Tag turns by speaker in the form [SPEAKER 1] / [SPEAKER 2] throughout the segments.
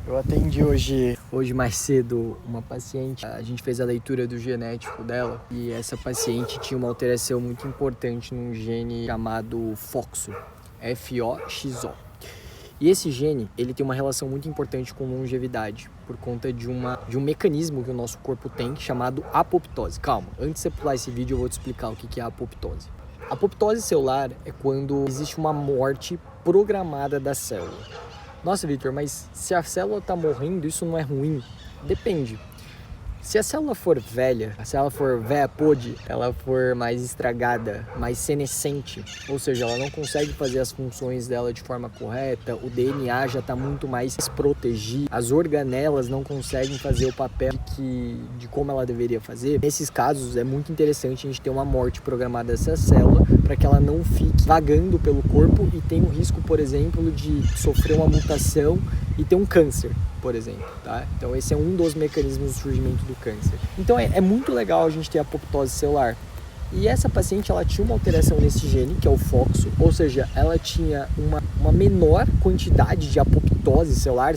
[SPEAKER 1] Eu atendi hoje mais cedo uma paciente. A gente fez a leitura do genético dela e essa paciente tinha uma alteração muito importante num gene chamado FOXO, F-O-X-O. E esse gene, ele tem uma relação muito importante com longevidade, por conta de um mecanismo que o nosso corpo tem chamado apoptose. Calma, antes de você pular esse vídeo eu vou te explicar o que é a apoptose. A apoptose celular é quando existe uma morte programada da célula. Nossa, Victor, mas se a célula está morrendo, isso não é ruim? Depende. Se a célula for velha, se ela for velha podre, ela for mais estragada, mais senescente, ou seja, ela não consegue fazer as funções dela de forma correta, o DNA já está muito mais desprotegido, as organelas não conseguem fazer o papel de como ela deveria fazer. Nesses casos, é muito interessante a gente ter uma morte programada dessa célula para que ela não fique vagando pelo corpo e tenha o risco, por exemplo, de sofrer uma mutação e ter um câncer, por exemplo, tá? Então esse é um dos mecanismos do surgimento do câncer. Então é muito legal a gente ter a apoptose celular. E essa paciente, ela tinha uma alteração nesse gene, que é o FOXO, ou seja, ela tinha uma menor quantidade de apoptose celular,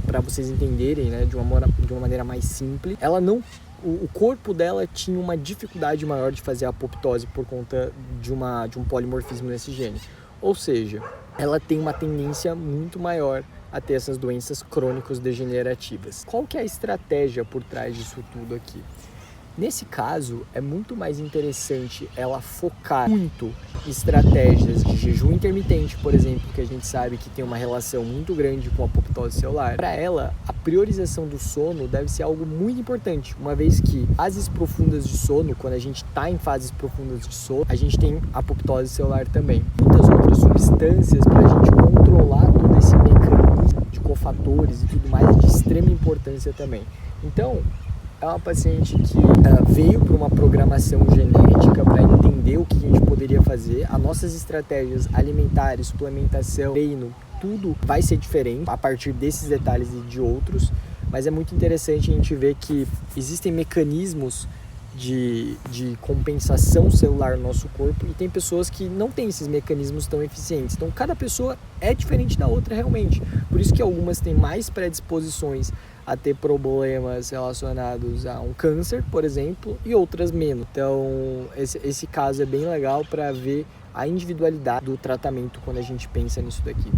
[SPEAKER 1] para vocês entenderem, né, de uma maneira mais simples. O corpo dela tinha uma dificuldade maior de fazer a apoptose por conta de um polimorfismo nesse gene. Ou seja, ela tem uma tendência muito maior a ter essas doenças crônicas degenerativas. Qual que é a estratégia por trás disso tudo aqui? Nesse caso, é muito mais interessante ela focar muito em estratégias de jejum intermitente, por exemplo, que a gente sabe que tem uma relação muito grande com a apoptose celular. Para ela, a priorização do sono deve ser algo muito importante, uma vez que fases profundas de sono, quando a gente está em fases profundas de sono, a gente tem apoptose celular também. Muitas outras substâncias para a gente controlar todo esse mecanismo de cofatores e tudo mais é de extrema importância também. Então, é uma paciente que veio para uma programação genética para entender o que a gente poderia fazer. As nossas estratégias alimentares, suplementação, treino, tudo vai ser diferente a partir desses detalhes e de outros. Mas é muito interessante a gente ver que existem mecanismos de compensação celular no nosso corpo e tem pessoas que não têm esses mecanismos tão eficientes. Então, cada pessoa é diferente da outra realmente. Por isso que algumas têm mais predisposições a ter problemas relacionados a um câncer, por exemplo, e outras menos. Então, esse caso é bem legal para ver a individualidade do tratamento quando a gente pensa nisso daqui.